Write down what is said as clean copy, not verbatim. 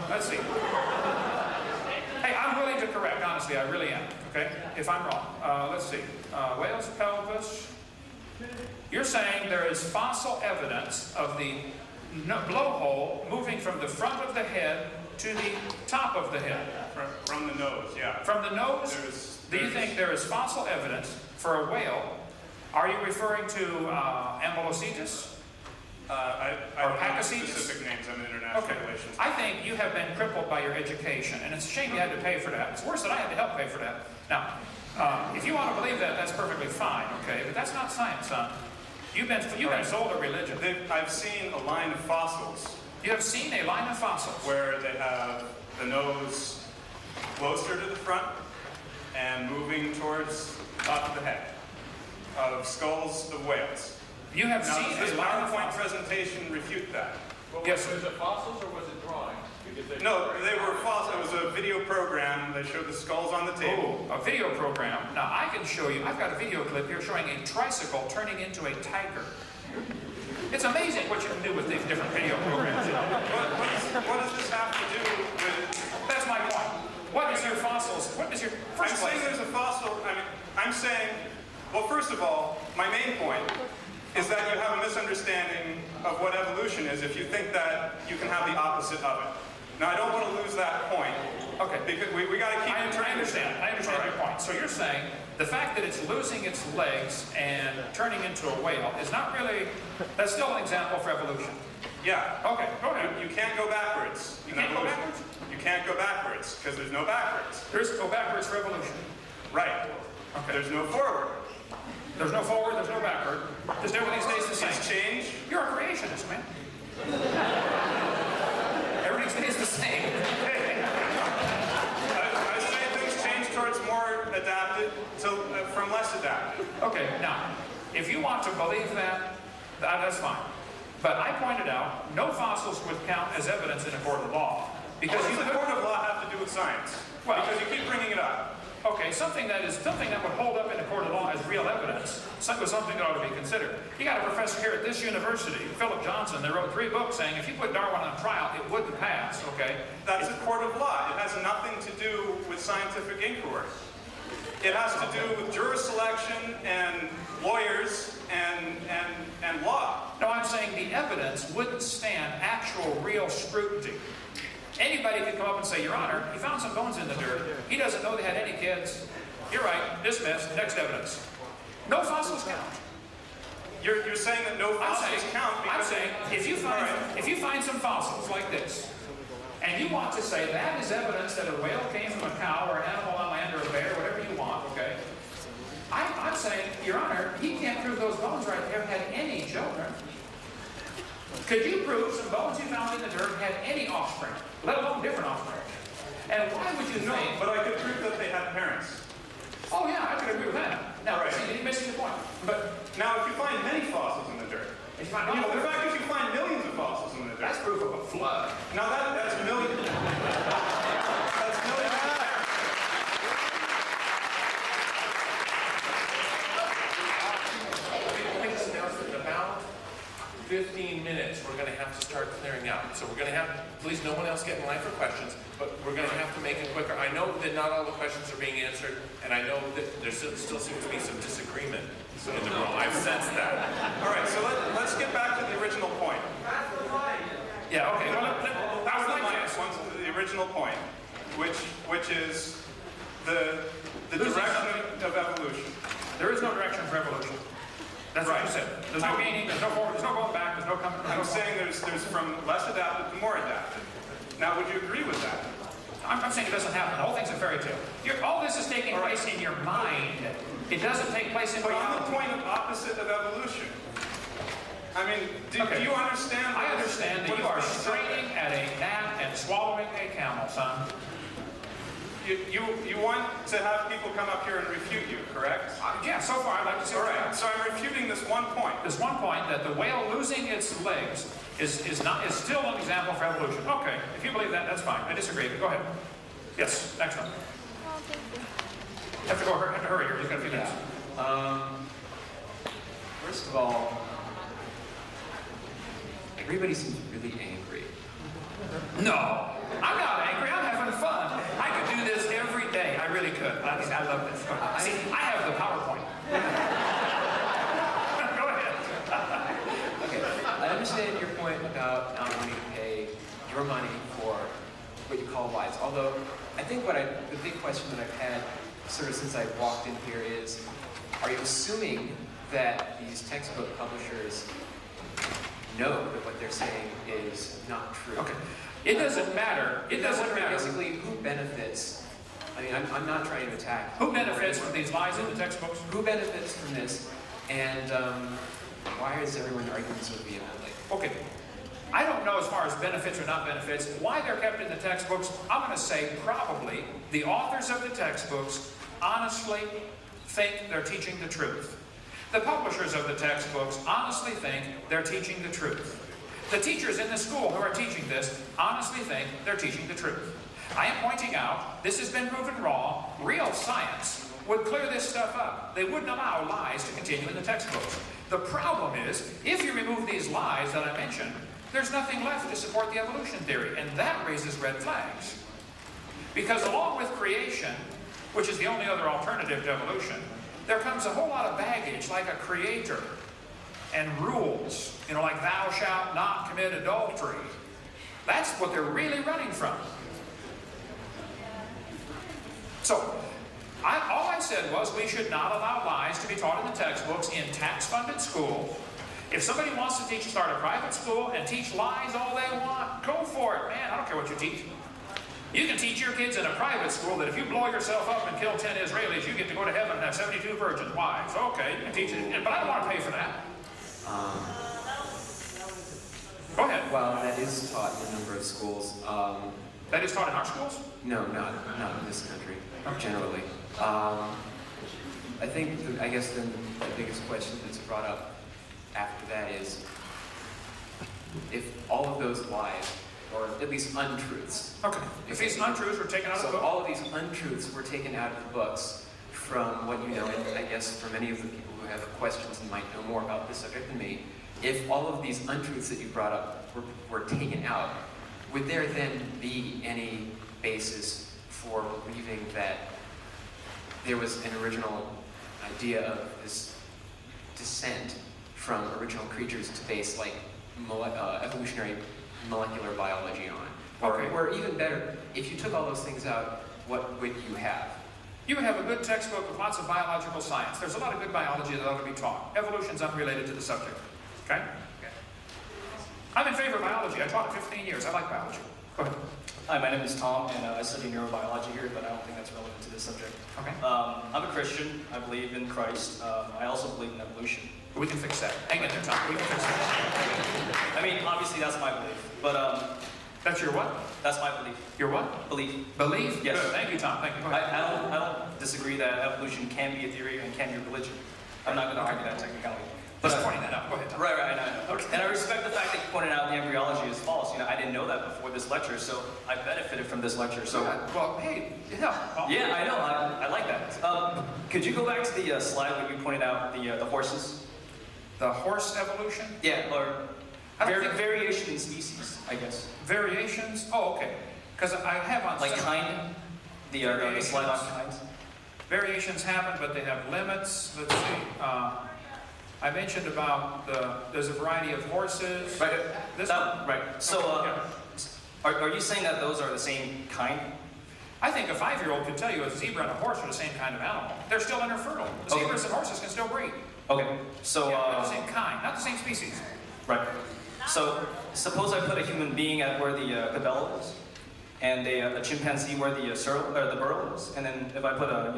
Let's see. Hey, I'm willing to correct, honestly, I really am, okay? If I'm wrong. Let's see. Whale's pelvis. You're saying there is fossil evidence of the blowhole moving from the front of the head to the top of the head. From the nose, yeah. From the nose? Do you think there is fossil evidence for a whale? Are you referring to Ambulocetus? I don't know specific names. I'm in international relations. I think you have been crippled by your education, and it's a shame you had to pay for that. It's worse that I had to help pay for that. Now, if you want to believe that, that's perfectly fine, okay? But that's not science, son. You've been sold a religion. I've seen a line of fossils. You have seen a line of fossils? Where they have the nose closer to the front and moving towards the top of the head of skulls of whales. You have seen this a line of PowerPoint fossils? presentation refute that. Well, yes. Was it fossils or was it drawings? No, they were fossils. It was a video program. They showed the skulls on the table. Oh, a video program. Now, I can show you, I've got a video clip here showing a tricycle turning into a tiger. It's amazing what you can do with these different video programs, you know. What does this have to do with... That's my point. What is your fossils? What is your... I'm saying there's a fossil... I'm saying... Well, first of all, my main point is that you have a misunderstanding of what evolution is if you think that you can have the opposite of it. Now, I don't want to lose that point. Okay. Because we got to keep... I understand your point. So you're saying the fact that it's losing its legs and turning into a whale is not really... That's still an example for evolution. Yeah. Okay, go ahead. You can't go backwards. You can't go backwards? You can't go backwards, because there's no backwards. There's go backwards for evolution. Right. Okay. There's no forward. There's no forward, there's no backward. Just everything stays the same. It's change. You're a creationist, man. Everything stays the same. I say things change towards more adapted from less adapted. Okay, now, if you want to believe that, that's fine. But I pointed out, no fossils would count as evidence in a court of law. Because What does the court of law have to do with science? Well, because you keep bringing it up. Okay, something that would hold up in a court of law as real evidence was something that ought to be considered. You got a professor here at this university, Philip Johnson, that wrote 3 books saying if you put Darwin on trial, it wouldn't pass, okay? That's a court of law. It has nothing to do with scientific inquiry. It has to do with juror selection and lawyers and law. No, I'm saying the evidence wouldn't stand actual real scrutiny. Anybody could come up and say, Your Honor, he found some bones in the dirt. He doesn't know they had any kids. You're right. Dismissed. Next evidence. No fossils count. You're saying that no fossils count because... I'm saying, if you find some fossils like this, and you want to say that is evidence that a whale came from a cow or an animal on land or a bear, whatever you want, okay? I'm saying, Your Honor, he can't prove those bones right there had any children. Could you prove some bones you found in the dirt had any offspring, let alone different offspring? And why would you think... No, but I could prove that they had parents. Oh yeah, I could agree with that. Now, see, you're missing the point. But now, if you find many fossils in the dirt, if you find the fact that you find millions of fossils in the dirt... That's proof of a flood. Now, that's millions. That's millions. About 15 minutes, we're going to have to start clearing out. So we're going to have, please, no one else get in line for questions, but we're going to have to make it quicker. I know that not all the questions are being answered, and I know that there still seems to be some disagreement in the room. I've sensed that. All right, so let's get back to the original point. Yeah, okay. Well, that was the original point, which is the direction of evolution. There is no direction for evolution. That's right. What you said. There's no gaining, there's no forward, there's no going back, there's no coming. I'm saying there's from less adapted to more adapted. Now, would you agree with that? I'm saying it doesn't happen. The whole thing's a fairy tale. All this is taking place in your mind. It doesn't take place in reality. But reality. the point of opposite of evolution. I mean, do you understand? I understand that you are straining at a gnat and swallowing a camel, son. You want to have people come up here and refute you, correct? Yeah, so far I'd like to see. All right, so I'm refuting this one point. This one point that the whale losing its legs is still an example for evolution. Okay, if you believe that, that's fine. I disagree, but go ahead. Yes, next one. Have to hurry here. We've got a few minutes. First of all, everybody seems really angry. No. I'm not angry. I'm having fun. I could do this every day. I really could. I mean, I love this. See, I have the PowerPoint. Go ahead. Okay, I understand your point about not wanting to pay your money for what you call lies. Although, I think the big question that I've had sort of since I walked in here is, are you assuming that these textbook publishers know that what they're saying is not true? Okay. It doesn't matter. It doesn't matter. Basically, who benefits? I mean, I'm not trying to attack. Who benefits from these lies in the textbooks? Who benefits from this? And why is everyone arguing so vehemently? Okay. I don't know as far as benefits or not benefits, why they're kept in the textbooks. I'm going to say probably the authors of the textbooks honestly think they're teaching the truth. The publishers of the textbooks honestly think they're teaching the truth. The teachers in the school who are teaching this honestly think they're teaching the truth. I am pointing out, this has been proven wrong. Real science would clear this stuff up. They wouldn't allow lies to continue in the textbooks. The problem is, if you remove these lies that I mentioned, there's nothing left to support the evolution theory, and that raises red flags. Because along with creation, which is the only other alternative to evolution, there comes a whole lot of baggage, like a creator, and rules, like thou shalt not commit adultery. That's what they're really running from. So, all I said was we should not allow lies to be taught in the textbooks in tax-funded schools. If somebody wants to start a private school and teach lies all they want, go for it, man. I don't care what you teach. You can teach your kids in a private school that if you blow yourself up and kill 10 Israelis, you get to go to heaven and have 72 virgin wives. Okay, you can teach it, but I don't want to pay for that. Go ahead. Well, that is taught in a number of schools. That is taught in our schools? No, not in this country, generally. I guess the biggest question that's brought up after that is, if all of those lies, or at least untruths. Okay. If these untruths were taken out of the book? So all of these untruths were taken out of the books from what you know, and I guess for many of the people who have questions and might know more about this subject than me, if all of these untruths that you brought up were taken out, would there then be any basis for believing that there was an original idea of this descent from original creatures to base like evolutionary molecular biology on? Okay. Or even better, if you took all those things out, what would you have? You would have a good textbook with lots of biological science. There's a lot of good biology that ought to be taught. Evolution's unrelated to the subject. Okay? I'm in favor of biology. I taught it 15 years. I like biology. Go ahead. Hi, my name is Tom, and I study neurobiology here, but I don't think that's relevant to this subject. Okay. I'm a Christian. I believe in Christ. I also believe in evolution. We can fix that. Hang in there, Tom. We can fix that. I mean, obviously that's my belief, but That's your what? that's my belief. Your what? Belief. Belief? Yes. Good. Thank you, Tom. Thank you. Go ahead. I don't disagree that evolution can be a theory and can be a religion. I'm not going to argue that technicality. Just pointing that out. Go ahead, Tom. Right, I know. Okay. And I respect the fact that you pointed out the embryology is false. I didn't know that before this lecture, so I benefited from this lecture. So Well, hey, well, yeah, I know. I like that. Could you go back to the slide where you pointed out the horses? the horse evolution? Yeah, or I don't think- variation in species, I guess. Variations? Oh, okay. Because I have on Like some- kind? The slide on kinds? variations happen, but they have limits. Let's see. I mentioned about there's a variety of horses. Right. This That, right. So, Yeah. are you saying that those are the same kind? I think a 5-year-old could tell you a zebra and a horse are the same kind of animal. They're still infertile. The Okay. zebras and horses can still breed. Okay. So, Yeah, they're the same kind, not the same species. right. So, suppose I put a human being at where the gazelle is, and a chimpanzee where the burrow is, and then if I put a